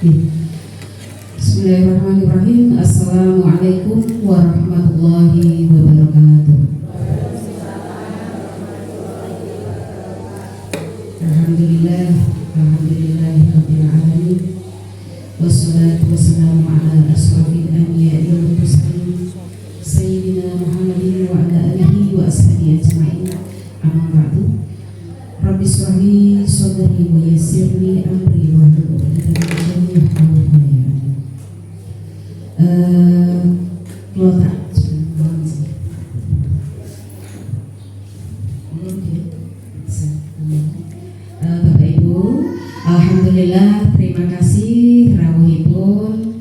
Bismillahirrahmanirrahim. Assalamualaikum warahmatullahi wabarakatuh. Alhamdulillah, alhamdulillahirabbil alamin. Wassalatu wassalamu ala asrofil anbiya'i wal mursalin sayyidina Muhammadin wa ala alihi wa ashabihi ajma'in. Amma ba'du. Rabbi shrah li sadri wa yassir li amri wa hlul 'uqdatam min lisani yafqahu qawli. Bapak Ibu, alhamdulillah, terima kasih rawuhipun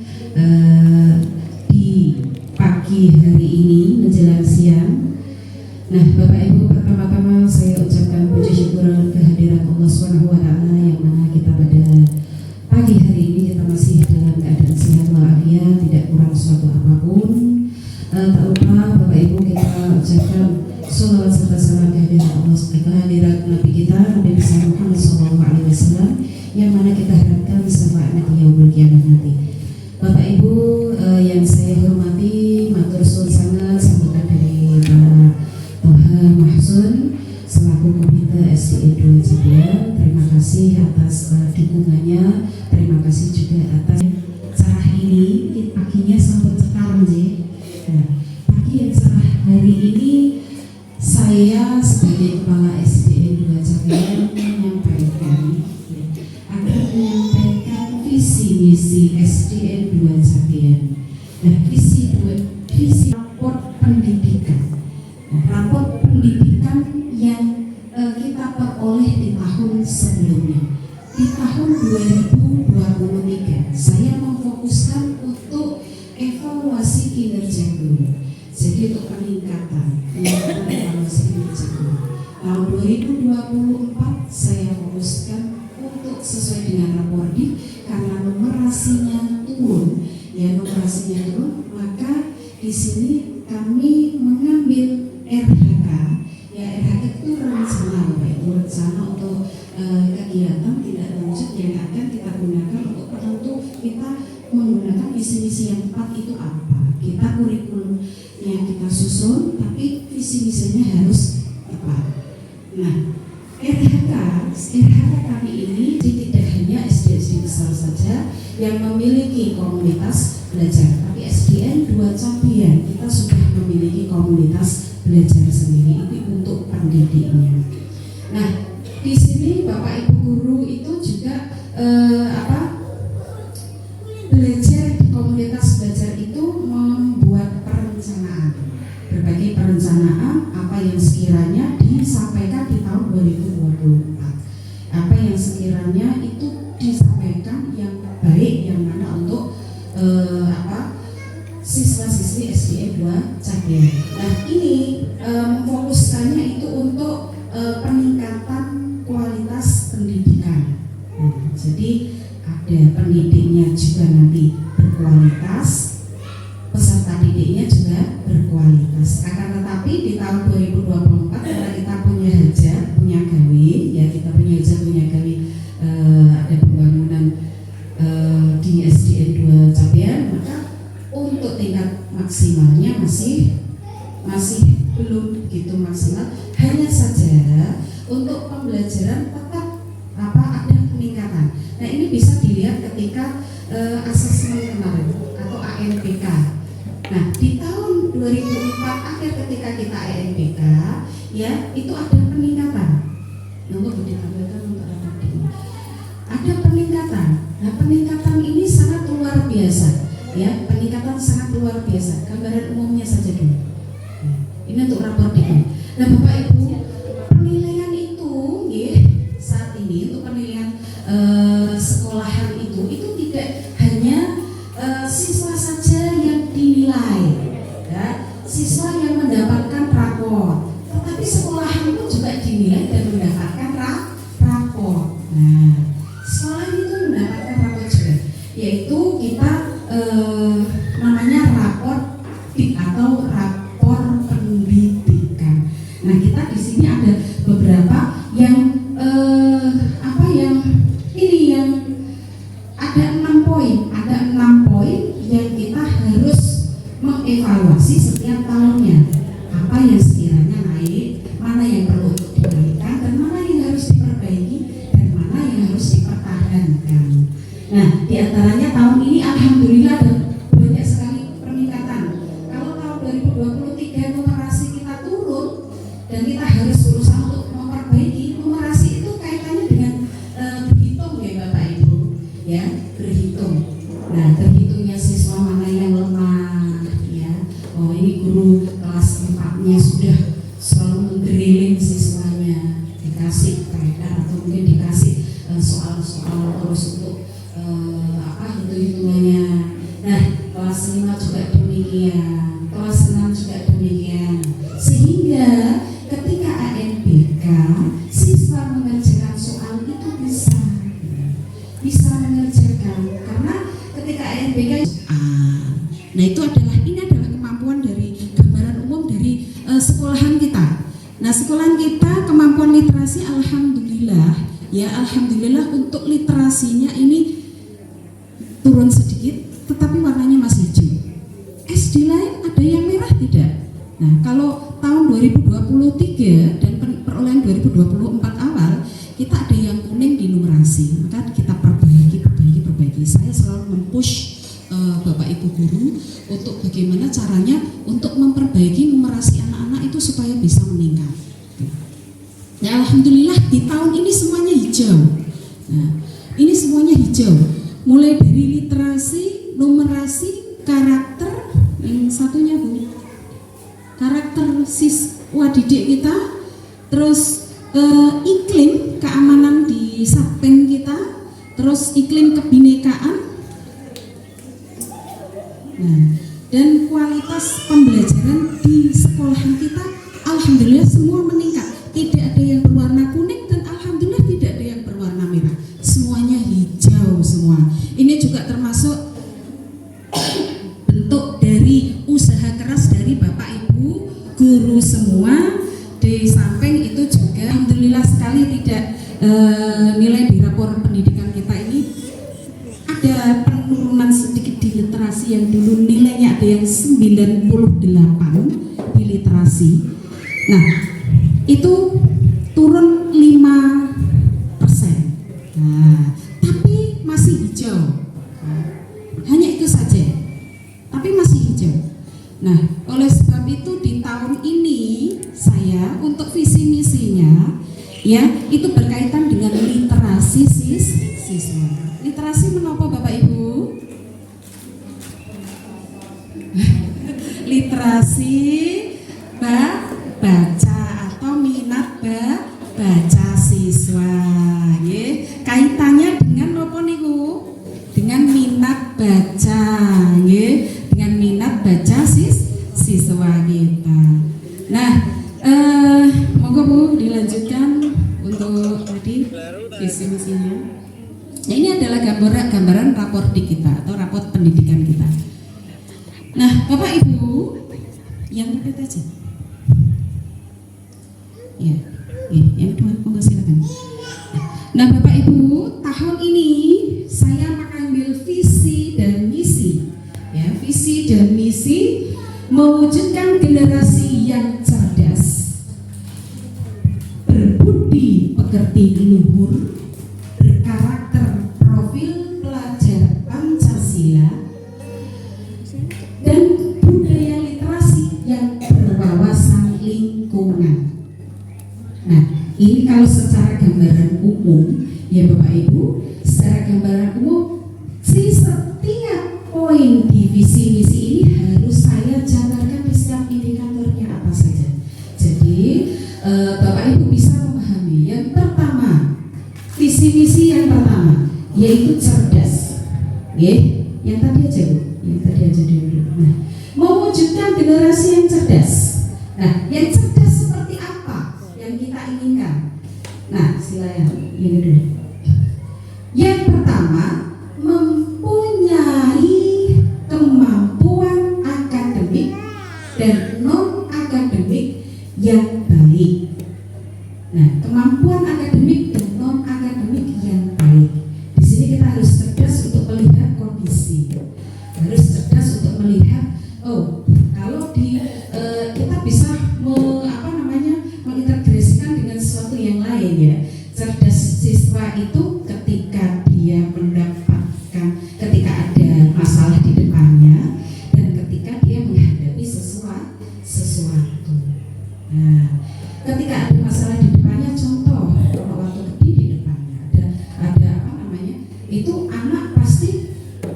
di pagi hari ini menjelang siang. Nah, Bapak Ibu, pertama-tama saya ucapkan puji syukur kehadirat Allah Subhanahu wa taala yang mana kita pada pagi hari ini kita masih dalam keadaan sehat walafiat, tidak kurang suatu apapun. Tak lupa Bapak Ibu kita ucapkan sholawat serta salam kehadirat Allah, kehadirat Nabi kita Nabi Muhammad SAW yang mana kita harapkan syafaat di yaumul qiyamah nanti. Bapak Ibu yang saya hormati, matur suwun sangat sambutan dari Pak Toha Mahsun selaku Komite SDE 2 Jabian. Terima kasih atas dukungannya, terima kasih juga atas cerah ini paginya sampai sekarang sih. Nah, pagi yang cerah hari ini saya sebagai Kepala SDE 2 Jabian menyampaikan visi misi SDE 2 Jabian. Nah, visi raport pendidikan. Nah, raport pendidikan yang kita peroleh di tahun sebelumnya. Di tahun 2023 saya memfokuskan untuk evaluasi kinerja guru. Jadi untuk peningkatan evaluasi kinerja guru. Tahun 2024 saya fokuskan untuk sesuai dengan rapordi karena numerasinya turun, maka di sini kami mengambil RHK. Ya, RHK itu rencana untuk kegiatan tidak lanjut yang akan kita gunakan untuk penentu kita menggunakan visi-misi yang tepat itu apa. Kita kurikulum yang kita susun, tapi visi-misinya harus tepat. Nah, RHK kami ini tidak hanya SD besar saja yang memiliki komunitas belajar, tapi SDN 2 Cabian kita sudah memiliki komunitas belajar sendiri itu untuk pendidiknya. Nah, di sini Bapak Ibu guru itu juga belajar di komunitas belajar itu membuat perencanaan, berbagai perencanaan apa yang sekiranya disampaikan di tahun 2024, apa yang sekiranya itu disampaikan yang baik yang mana untuk siswa-siswi SDE 2 Cabian. Nah, ini memfokuskannya itu untuk peningkatan kualitas pendidikan. Nah, jadi ada pendidiknya juga nanti berkualitas, peserta didiknya juga berkualitas. Akan tetapi di tahun 2024 karena kita punya hajat, punya gawe, ya kita punya hajat, punya gawe, ada pembangunan di SDN 2 Cabian, maka untuk tingkat maksimalnya masih belum begitu maksimal. Hanya saja untuk pembelajaran tetap ada peningkatan. Nah, ini bisa dilihat ketika asesmen kemarin atau ANPK. Nah, di tahun 2004 akhir ketika kita ANPK, ya itu ada peningkatan. Untuk ditampilkan untuk rapat ini. Ada peningkatan. Nah, peningkatan ini sangat luar biasa. Ya, peningkatan sangat luar biasa. Gambaran umumnya saja dulu. Ini untuk rapor ini. Nah, Bapak Ibu, penilaian itu, saat ini untuk penilaian sekolahan itu tidak hanya siswa saja yang dinilai, ya, siswa yang mendapatkan rapor, tetapi sekolahan itu juga dinilai dan mendapatkan rapor. Nah, sekolah itu mendapatkan rapor juga, yaitu kita namanya rapor atau rapor pendidikan. Nah, kita di sini ada beberapa yang yang ada 6 poin. mengevaluasi setiap tahunnya apa yang sekiranya naik, mana yang perlu untuk dinaikkan, dan mana yang harus diperbaiki, dan mana yang harus dipertahankan. Nah, diantaranya tahun ini alhamdulillah banyak sekali peningkatan. Kalau tahun 2023 numerasi kita turun dan kita harus berusaha untuk memperbaiki, numerasi itu kaitannya dengan berhitung ya Bapak Ibu, ya berhitung. Nah, terhitungnya siswa mana yang lemah, ya. Oh, ini guru kelas 4-nya sudah selalu mendrilling siswanya, dikasih PR atau mungkin dikasih soal-soal terus untuk hitung-hitungannya. Nah, kelas 5 juga demikian, kelas 6 juga demikian. Sehingga ketika ANBK siswa mengerjakan soal itu bisa mengerjakan, karena ketika ANBK nah itu adalah kemampuan dari gambaran umum dari sekolahan kita. Nah, sekolahan kita kemampuan literasi alhamdulillah untuk literasinya ini turun sedikit, tetapi warnanya masih hijau. SD lain ada yang merah tidak? Nah, kalau tahun 2023 dan perolehan 2024 awal kita ada yang kuning di numerasi, maka kita perbaiki. Saya selalu mempush Bapak Ibu guru untuk bagaimana caranya untuk memperbaiki numerasi anak-anak itu supaya bisa meningkat. Ya, alhamdulillah di tahun ini semuanya hijau. Nah, ini semuanya hijau. Mulai dari literasi, numerasi, karakter, yang satunya Bu, karakter siswa didik kita, terus iklim keamanan di Satpen kita, terus iklim kebinekaan. Nah, dan kualitas pembelajaran di sekolahan kita alhamdulillah semua meningkat. Tidak ada yang berwarna kuning dan alhamdulillah tidak ada yang berwarna merah. Semuanya hijau semua. Ini juga termasuk bentuk dari usaha keras dari Bapak Ibu guru semua. Di samping itu juga alhamdulillah sekali tidak nilai di rapor pendidikan kita ini ada penurunan sedikit di literasi, yang dulu nilainya ada yang 98 di literasi. Nah, itu turun 5%. Nah, tapi masih hijau. Nah, hanya itu saja. Tapi masih hijau. Nah, oleh sebab itu di tahun ini saya untuk visi misinya ya itu berkaitan dengan literasi siswa. Literasi menapa Bapak Ibu? Literasi baca atau minat baca siswa. Ye. Kaitannya dengan apa niku? Dengan minat baca, ye. Dengan minat baca siswa kita. Nah, monggo Bu dilanjutkan untuk tadi visi misinya. Nah, ini adalah gambaran rapor di kita atau rapor pendidikan kita. Nah, Bapak Ibu yang repeat aja. Ya, yang kedua, monggo silakan. Nah, Bapak Ibu, tahun ini saya mengambil visi dan misi. Ya, visi dan misi mewujudkan generasi yang cerdas, berbudi pekerti luhur, berkarakter profil pelajar Pancasila, dan budaya literasi yang berwawasan lingkungan. Nah, ini kalau secara gambaran umum ya Bapak Ibu, secara gambaran umum setiap poin di visi misi ini harus saya jabarkan di setiap indikatornya apa saja. Jadi Bapak Ibu bisa memahami. Yang pertama, visi misi yang pertama yaitu cerdas. Yang tadi aja Bu, yang tadi aja dulu. Nah, mewujudkan generasi yang cerdas. Nah, yang cerdas seperti apa yang kita inginkan? Nah, silakan ini dulu. Yang pertama, mempunyai kemampuan akademik dan non akademik yang baik. Nah, kemampuan akademik dan non akademik yang baik. Di sini kita harus cerdas untuk melihat kondisi, harus cerdas untuk melihat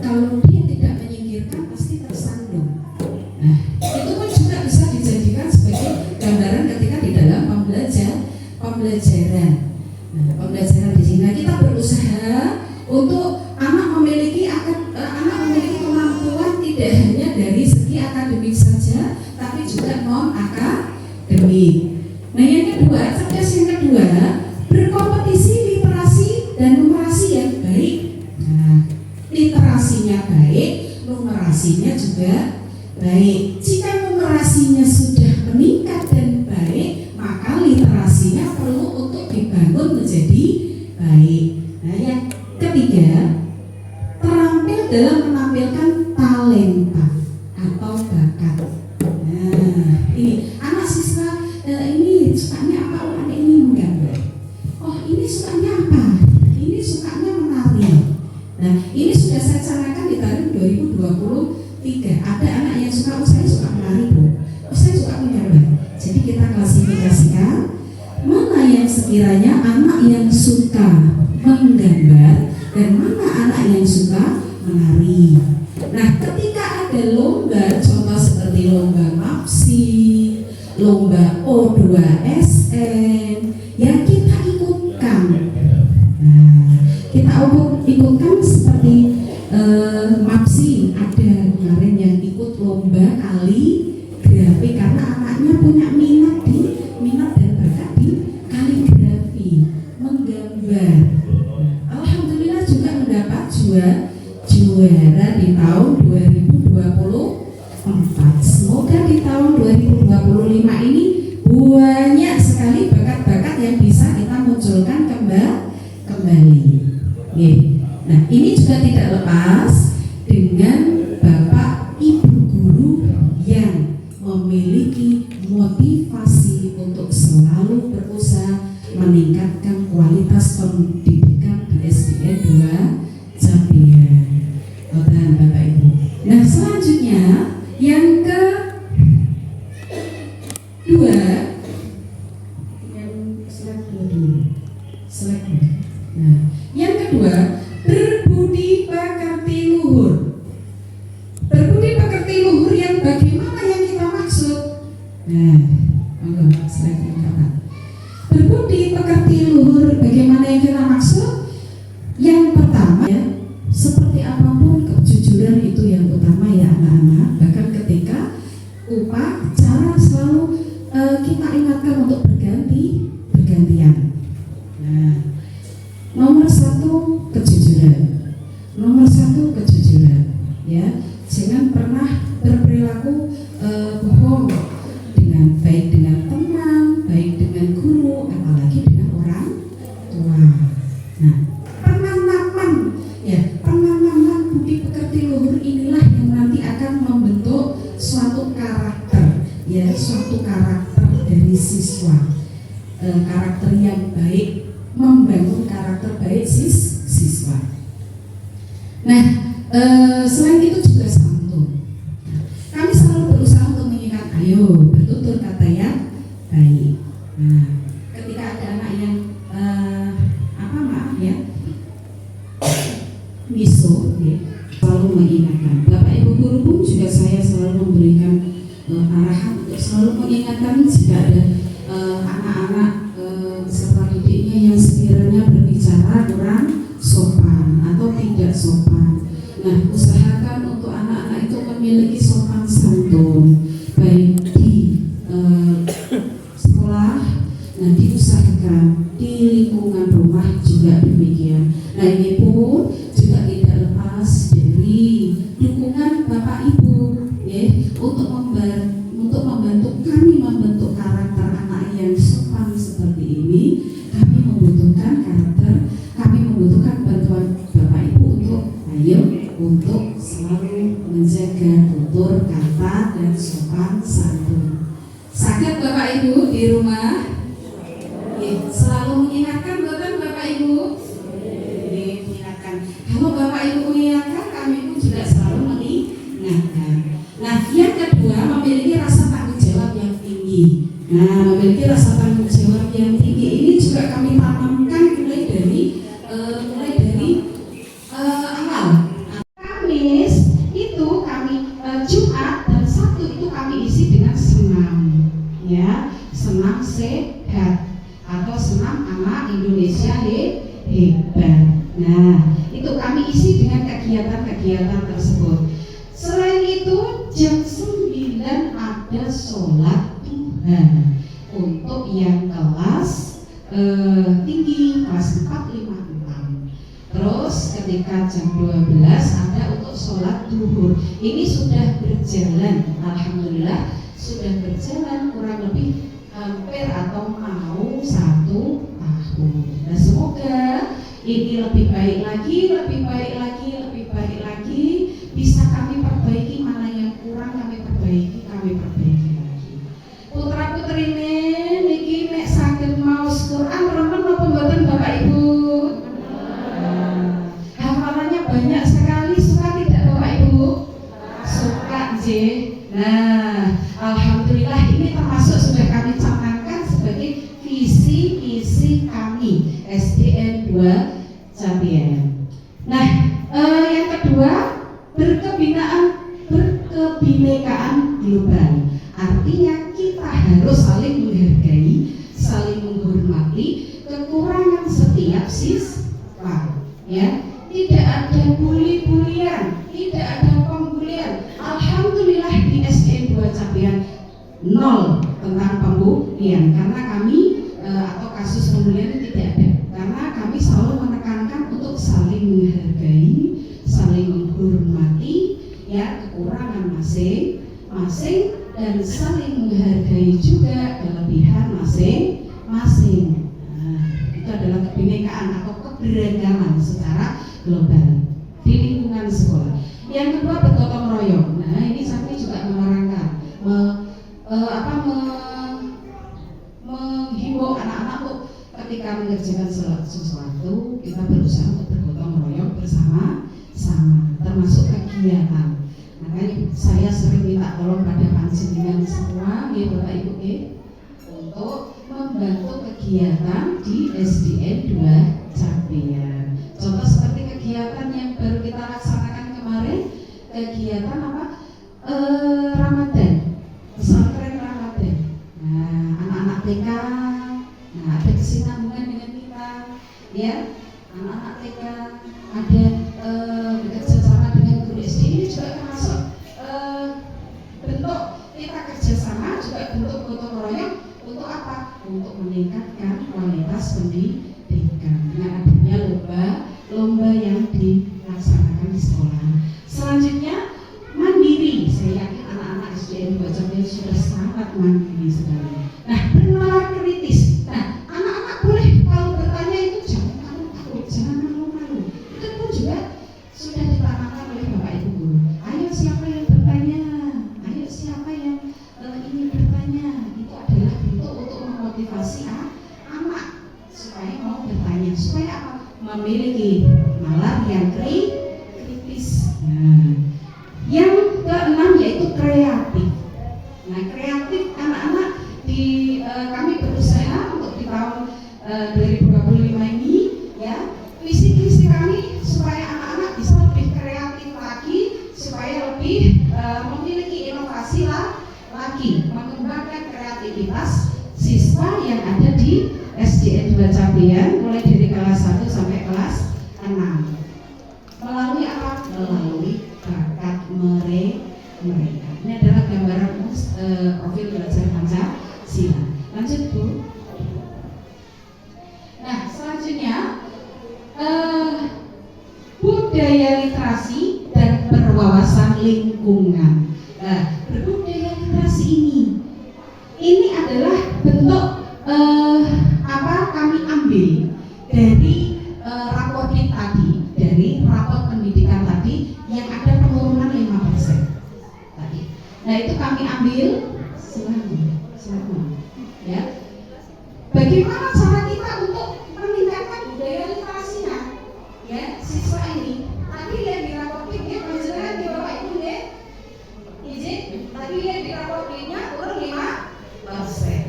kalau dia tidak menyingkirkan pasti tersandung. Nah, itu pun juga bisa dijadikan sebagai gambaran ketika di dalam pembelajaran. Nah, pembelajaran di sini kita berusaha untuk anak memiliki kemampuan tidak hanya dari segi akademik saja, tapi juga non akademik. Nah, yang kedua, cerdas yang kedua, berkompetisi literasi dan numerasi yang baik. Nah, literasinya baik, numerasinya juga baik. Jika numerasinya sudah meningkat dan baik, maka literasinya perlu untuk dibangun menjadi baik. Nah, yang ketiga, terampil dalam menampilkan talenta atau bakat. Nah, ini anak siswa ini sukanya apa? Oh, anak ini menggambar. Oh, ini sukanya apa? Ini sukanya menari. Nah, ini sudah saya canangkan di tahun 2023. Ada anak yang suka, oh saya suka menari Bu, oh saya suka menggambar. Jadi kita klasifikasikan mana yang sekiranya anak yang suka menggambar dan mana anak yang suka menari. Nah, ketika ada lomba, contoh seperti lomba MAPSI, lomba O2SN, yang kita ikutkan. Nah, kita ikutkan seperti MAPSI, ada kemarin yang ikut lomba kaligrafi karena anaknya punya minat dan bakat di kaligrafi, menggambar. Alhamdulillah juga mendapat juara di tahun 2024. Semoga di tahun 2025 ini banyak sekali bakat-bakat yang bisa kita munculkan kembali. Nah, ini juga tidak lepas dengan Bapak Ibu guru yang memiliki motivasi untuk selalu berusaha meningkatkan kualitas pendidikan di SDN 2 Jabian. Dan Bapak Ibu. Nah, selanjutnya yang kedua, Nah, yang kedua, berbudi pekerti luhur. Berbudi pekerti luhur yang bagaimana yang kita maksud? Nah, berbudi pekerti luhur bagaimana yang kita maksud? Yang pertama ya, seperti apapun kejujuran itu yang utama ya anak-anak. Bahkan ketika upacara selalu kita ingatkan untuk bergantian. Nah, nomor satu kejujuran. Ya, jangan pernah berperilaku bohong baik dengan teman, baik dengan guru, apalagi dengan orang tua. Nah, penanaman budi pekerti luhur inilah yang nanti akan membentuk suatu karakter, ya, suatu karakter dari siswa, karakter yang baik, membangun karakter baik siswa. Nah, selain itu juga santun. Kami selalu berusaha untuk mengingat, ayo bertutur kata yang baik. Nah, ketika ada anak yang miso, ya, selalu mengingatkan. Bapak Ibu guru pun juga saya selalu memberikan arahan untuk selalu mengingatkan jika ada anak-anak peserta didiknya yang sekiranya berbicara kurang sopan atau tidak sopan. Nah, usahakan untuk anak-anak itu memiliki sopan santun, baik di sekolah, nah diusahakan di lingkungan rumah juga demikian. Nah, ini pun juga tidak lepas dari dukungan Bapak Ibu, ya, untuk membantu kami membentuk karakter anak yang sopan seperti ini. Kami membutuhkan bantuan Bapak Ibu untuk selalu menjaga tutur kata dan sopan santun. Sakit Bapak Ibu di rumah, ya, selalu mengingatkan Bapak Ibu. Kalau Bapak Ibu mengingatkan, kami pun juga selalu mengingatkan. Nah, yang kedua, memiliki rasa tanggung jawab yang tinggi. Ini juga kami tanamkan mulai dari awal. Kami kegiatan-kegiatan tersebut. Selain itu jam 9 ada sholat duha untuk yang kelas tinggi, kelas 4, 5, 6. Terus ketika jam 12 ada untuk sholat duhur. Ini sudah berjalan, alhamdulillah sudah berjalan kurang lebih hampir atau mau 1 tahun. Nah, semoga ini lebih baik lagi, lebih baik lagi, lebih baik lagi. Bisa kami perbaiki, mana yang kurang kami perbaiki lagi. Putra putri niki nek saged maos Quran remen apa mboten Bapak Ibu? Hafalannya banyak sekali, suka tidak Bapak Ibu? Suka J. Nah, alhamdulillah ini termasuk sudah kami canangkan sebagai visi misi kami SDN 2 Capian. Nah, yang kedua berkebinekaan global. Artinya kita harus saling menghargai, saling menghormati kekurangan setiap siswa, ya. Tidak ada bully-bulian, tidak ada pembulian. Alhamdulillah di SDN 2 Capian 0 tentang pembulian, karena kami atau kasus pembulian itu tidak ada, karena kami selalu menekankan untuk saling menghargai, saling menghormati, ya, kekurangan masing-masing dan saling menghargai juga kelebihan masing-masing. Nah, itu adalah kebinekaan atau keberagaman secara global di lingkungan sekolah. Yang kedua bergotong royong. Nah, ini kami juga menerangkan, menghimbau anak-anak untuk ketika mengerjakan sesuatu kita berusaha untuk bergotong royong bersama-sama, termasuk kegiatan. Makanya saya sering minta tolong pada panjenengan semua, ya Bapak Ibu, untuk membantu kegiatan di SDN 2 Capian. Contoh seperti kegiatan yang baru kita laksanakan kemarin, kegiatan apa? Ramadan, pesantren Ramadan. Nah, anak-anak TK, nah ada kesinambungan dengan kita, ya. Anak-anak TK ada bekerja sama dengan guru SD. Ini juga termasuk bentuk kita kerjasama, juga bentuk gotong royong untuk apa? Untuk meningkatkan kualitas pendidikan dengan adanya lomba yang dilaksanakan di sekolah. Selanjutnya mandiri. Saya yakin anak-anak SDN 2 Capian sudah sangat mandiri sekali. Nah, bernalar kritis. Nah, anak-anak boleh kalau bertanya itu jangan takut, jangan malu-malu. Itu pun juga sudah ditanamkan oleh Bapak Ibu guru. Ayo siapa yang bertanya? Ayo siapa yang ingin bertanya? Itu adalah bentuk untuk memotivasi anak supaya mau bertanya, supaya apa? Memiliki nalar yang kritis. Nah, yang keenam yaitu kreatif. Nah, kreatif anak-anak di kami berusaha untuk di tahun 2025 ini, ya, visi kami supaya anak-anak bisa lebih kreatif lagi, supaya lebih memiliki inovasi lagi, mengembangkan kreativitas siswa yang ada di SDN 2 Capian mulai dari kelas 1 sampai kelas 6. Melalui apa? Melalui bakat mereka. Ini adalah gambaran profil belajar Pancasila. Lanjut Bu. Nah, selanjutnya budaya literasi dan berwawasan lingkungan. Nah, berbudaya literasi ini adalah bentuk kami ambil dari raportit tadi, dari rapor pendidikan tadi yang ada penurunan 5% tadi. Nah, itu kami ambil silakan, ya. Bagaimana cara kita untuk meningkatkan budaya literasinya, ya, siswa ini? Tadi lihat di raportit ya, panjenengan di bawah itu ya, izin. Tadi lihat di raportitnya turun 5%,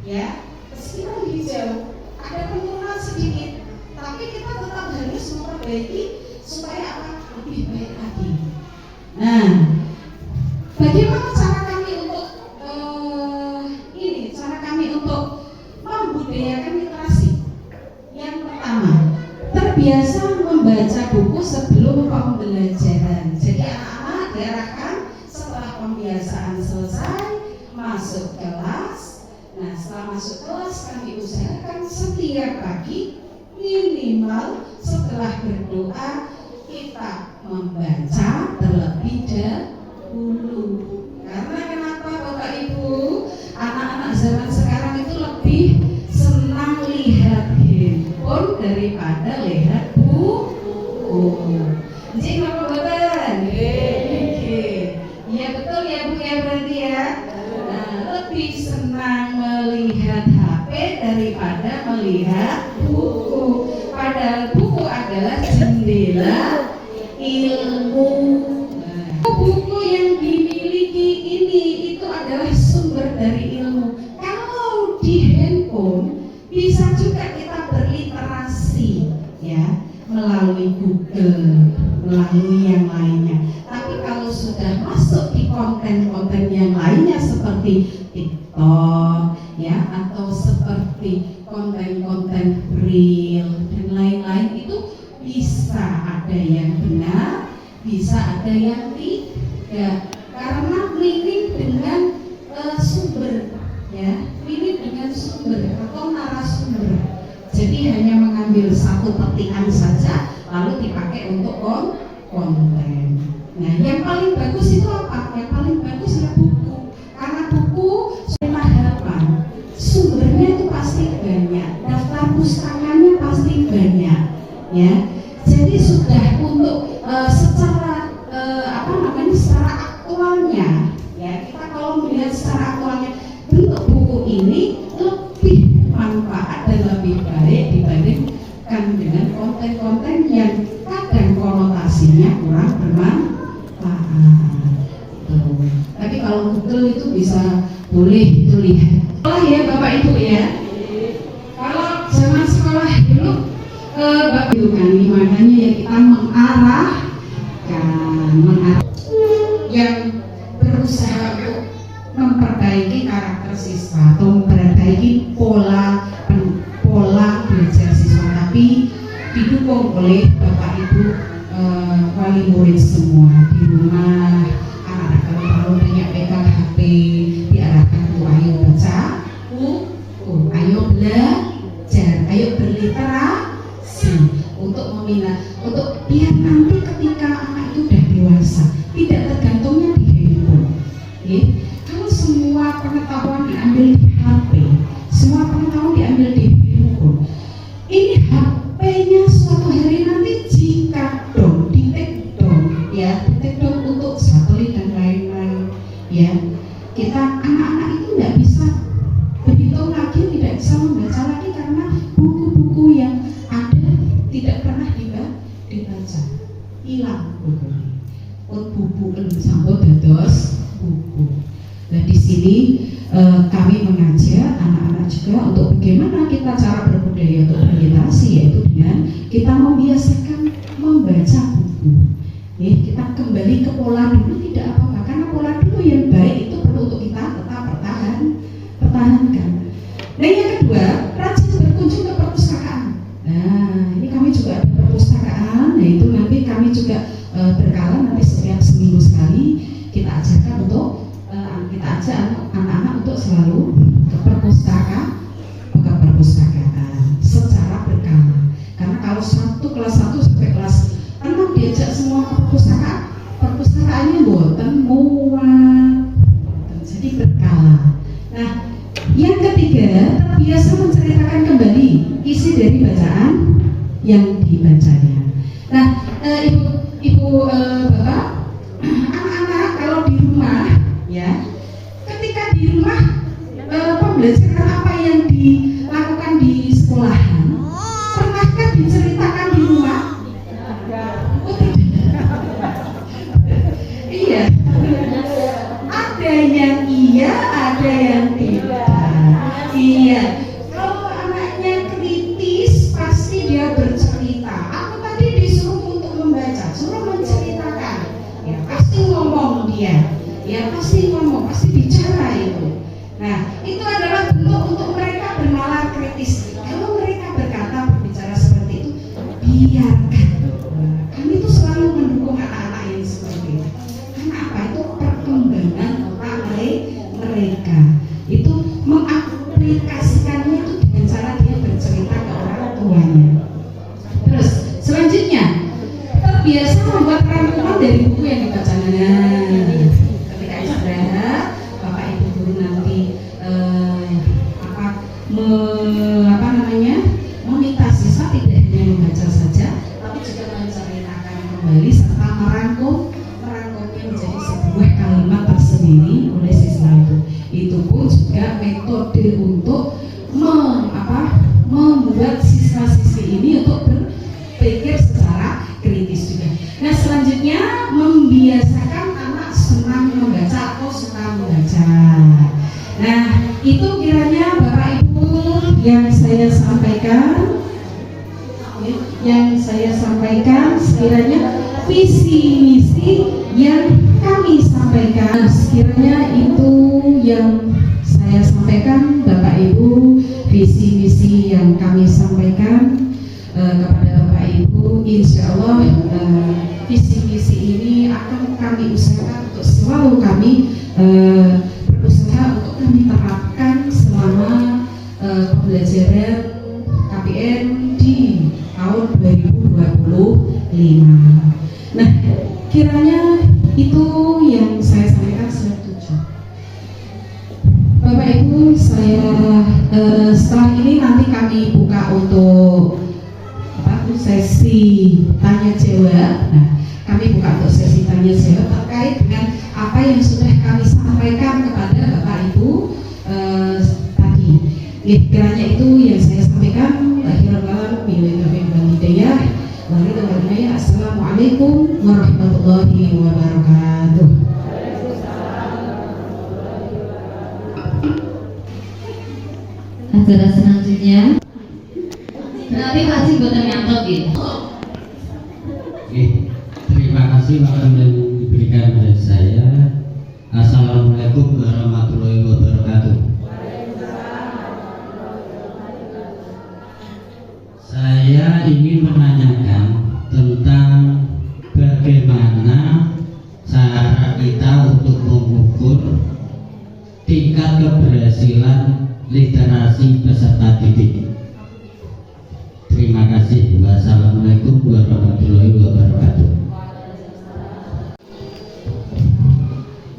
ya. Meskipun hijau, ada penurunan sedikit, tapi kita tetap harus memperbaiki supaya apa? Lebih baik lagi. Nah, bagaimana cara kami untuk cara kami untuk membudayakan literasi? Yang pertama, terbiasa membaca buku sebelum pembelajaran. setiap pagi minimal setelah berdoa kita membaca terlebih dahulu. Karena kenapa Bapak Ibu? Anak-anak zaman sekarang itu lebih senang lihat handphone daripada lihat buku. Jadi Bapak Bapak, iya betul ya Bu ya berarti ya. Nah, lebih senang melihat HP daripada melihat buku. Padahal buku adalah jendela ilmu. Buku yang dimiliki ini itu adalah sumber dari ilmu. Kalau di handphone bisa juga kita berliterasi ya melalui Google, melalui yang lainnya. Tapi kalau sudah masuk di konten-konten yang lainnya seperti TikTok ya atau seperti konten-konten reel dan lain-lain itu bisa ada yang benar, bisa ada yang tidak, karena minim dengan sumber ya, minim dengan sumber atau narasumber. Jadi hanya mengambil satu petikan saja lalu dipakai untuk konten. Nah, yang paling bagus itu apa? Yang paling bagus ya buku. Karena buku harapan sumbernya itu pasti banyak, daftar pustakanya pasti banyak ya. Jadi sudah untuk secara secara aktualnya ya, kita kalau melihat secara aktualnya bentuk buku ini lebih manfaat dan lebih baik dibandingkan dengan konten-konten yang kadang konotasinya kurang bermanfaat. Tapi kalau Google itu bisa boleh dilihat. Oh ya Bapak Ibu ya. Kalau zaman sekolah dulu Bapak Ibu kan makanya ya kita mengarahkan yang berusaha untuk memperbaiki karakter siswa atau memperbaiki pola belajar siswa, tapi didukung oleh Bapak Ibu wali murid semua di rumah. Anak-anak kalau terlalu banyak pegang HP diarahkan ayo baca buku, ayo belajar, ayo berliterasi untuk meminat, untuk biar nanti ketika anak itu sudah dewasa tidak tergantungnya di handphone. Kalau semua pengetahuan diambil di HP, semua pengetahuan diambil di handphone, ini HP-nya suatu hari nanti jika di-take down untuk satelit dan lain-lain ya, kita anak-anak itu tidak bisa berhitung lagi, tidak bisa membaca lagi karena buku-buku yang ada tidak pernah dibaca, hilang bukunya. Buku sambut dados buku. Nah di sini kami mengajak anak-anak juga untuk bagaimana kita cara berbudaya untuk berliterasi, yaitu dengan kita membiasakan membaca buku. Kita kembali ke pola dulu, tidak apa-apa, karena pola dulu yang baik itu perlu untuk kita tetap pertahankan. Nah yang kedua, rajin berkunjung ke perpustakaan. Nah ini kami juga ada perpustakaan, nah itu nanti kami juga berkala nanti setiap seminggu sekali kita ajarkan untuk kita ajak anak-anak untuk selalu ke perpustakaan secara berkala. Karena kalau kelas 1 sampai kelas 6 diajak semua ke perpustakaannya mboten muat. Jadi berkala. Nah, yang ketiga, terbiasa menceritakan kembali isi dari bacaan yang dibacanya. Nah, Ibu Bapak, anak-anak kalau di rumah ya, ketika di rumah pembelajaran apa yang dilakukan di sekolahan, pernahkah diceritakan di rumah? Oh tidak. Iya. Ada yang iya, ada yang tidak. Iya. Kalau anaknya kritis, pasti dia bercerita. Aku tadi disuruh untuk membaca, suruh menceritakan. Ya pasti ngomong dia. Ya pasti ngomong, pasti bicara itu. Nah, itu adalah bentuk untuk mereka bernalar kritis. Kalau mereka berbicara seperti itu, biarkan. Kami itu selalu mendukung anak-anak yang seperti itu. Karena apa? Itu perkembangan otak mereka. Itu mengaplikasikannya itu dengan cara dia bercerita ke serta merangkumnya menjadi sebuah kalimat tersendiri oleh siswa itu. Itu pun juga metode untuk membuat siswa-siswi ini untuk berpikir secara kritis juga. Nah, selanjutnya membiasakan anak senang membaca atau suka membaca. Nah, itu kiranya Bapak Ibu yang saya sampaikan. Sekiranya visi misi yang kami sampaikan, sekiranya itu yang saya sampaikan Bapak Ibu, visi misi yang kami sampaikan kepada Bapak Ibu. Insya Allah visi misi ini akan kami usahakan untuk selalu kami berusaha untuk kami terapkan selama pembelajaran KPN di tahun 2025. Nah, kiranya itu yang saya sampaikan. Setuju Bapak Ibu, setelah ini nanti kami buka untuk sesi tanya jawab. Nah, kami buka untuk sesi tanya jawab terkait dengan apa yang sudah kami sampaikan kepada Bapak Ibu tadi. Kiranya itu yang saya sampaikan. Assalamualaikum warahmatullahi wabarakatuh. Acara selanjutnya berarti kasih buatan nyantok gitu. Terima kasih waktu yang diberikan kepada saya. Assalamualaikum warahmatullahi wabarakatuh. Saya ingin menanyakan tentang bagaimana cara kita untuk mengukur tingkat keberhasilan literasi peserta didik. Terima kasih. Wassalamualaikum warahmatullahi wabarakatuh.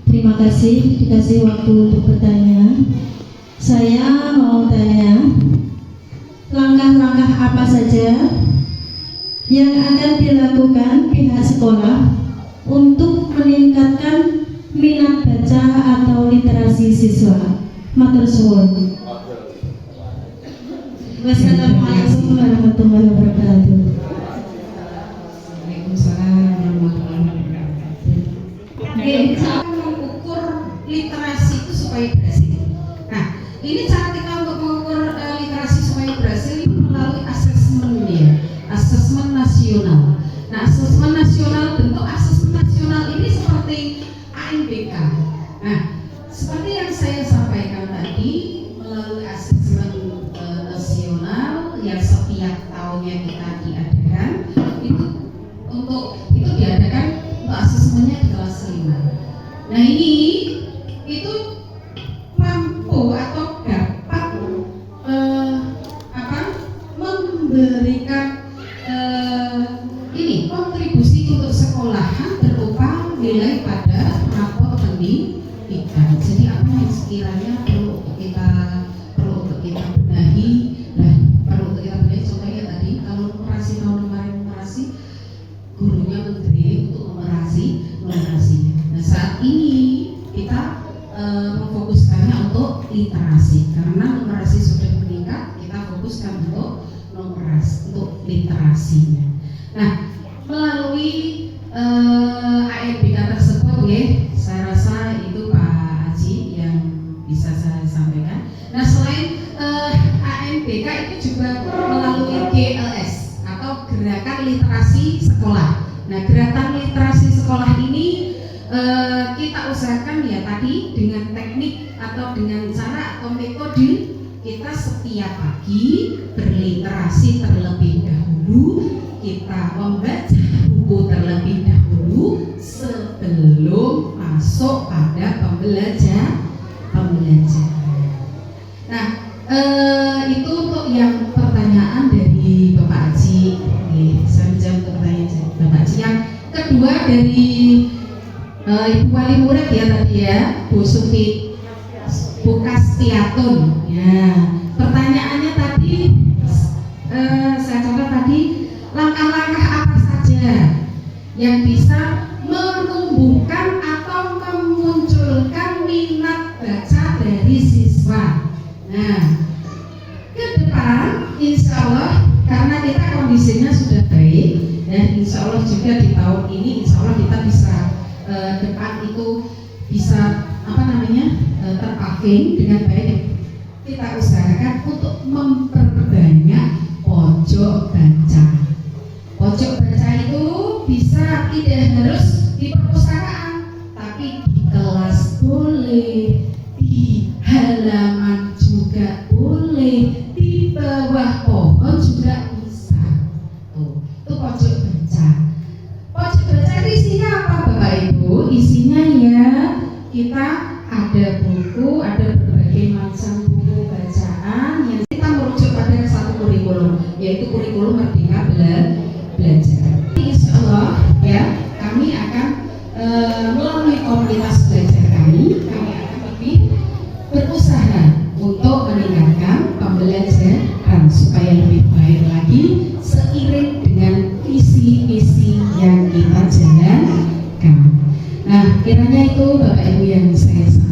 Terima kasih dikasih waktu untuk bertanya. Saya mau tanya, langkah-langkah apa saja yang akan dilakukan pihak sekolah untuk meningkatkan minat baca atau literasi siswa? Matur suwun. Wassalamualaikum warahmatullahi wabarakatuh. Waalaikumsalam warahmatullahi wabarakatuh. Cara mengukur literasi itu supaya berhasil. Nah, ini cara kita untuk mengukur literasi supaya berhasil itu melalui asesmen ya, asesmen nasional. Nah, asesmen nasional, bentuk asesmen nasional ini seperti ANBK. Nah, seperti yang saya sampaikan tadi, melalui asesmen nasional yang setiap tahunnya kita diadakan, itu diadakan untuk asesmennya di kelas 5. Nah, ini itu mampu atau dapat memberikan kontribusi untuk sekolahan berupa nilai pada rapor pendidikan. Jadi apa yang sekiranya perlu untuk kita benahi. Nah, perlu untuk kita benahi, contohnya tadi kalau numerasi tahun kemarin numerasi, gurunya menteri untuk numerasinya. Nah, saat ini kita memfokuskannya untuk literasi, karena numerasi sudah meningkat, kita fokuskan untuk literasinya. Nah, melalui ANBK tersebut ya, saya rasa itu Pak Haji yang bisa saya sampaikan. Nah, selain ANBK itu juga melalui GLS atau Gerakan Literasi Sekolah. Nah, Gerakan Literasi Sekolah ini kita usahakan ya tadi dengan teknik atau dengan cara atau metode kita setiap pagi berliterasi terlebih dahulu, kita membaca buku terlebih dahulu sebelum masuk pada pembelajaran. Nah, itu untuk yang pertanyaan dari Bapak Haji. Saya menjawab pertanyaan Bapak Haji. Yang kedua dari Ibu Wali Murid ya tadi ya, Bu Sufi Bukastiatun. Ya, pertanyaannya tadi saya catat tadi, langkah-langkah apa saja yang bisa menumbuhkan atau memunculkan minat baca dari siswa. Nah, ke depan insya Allah karena kita kondisinya sudah baik dan insya Allah juga di tahun ini insya Allah kita bisa depan itu bisa terpaving dengan baik. Kita usahakan untuk memperbanyak pojok baca. Pojok baca itu bisa tidak harus di perpustakaan, tapi di kelas boleh, di halaman juga boleh, di bawah pohon juga bisa. Tuh, itu pojok baca. Pojok baca itu isinya apa Bapak Ibu? Isinya ya kita ada buku, ada berbagai macam buku bacaan yang kita merujuk pada satu kurikulum, yaitu kurikulum Merdeka Belajar. Insya Allah ya kami akan melalui komunitas belajar kami akan lebih berusaha untuk meningkatkan pembelajaran supaya lebih baik lagi seiring dengan visi-visi yang kita jalankan. Nah, kiranya itu Bapak Ibu yang saya sampaikan.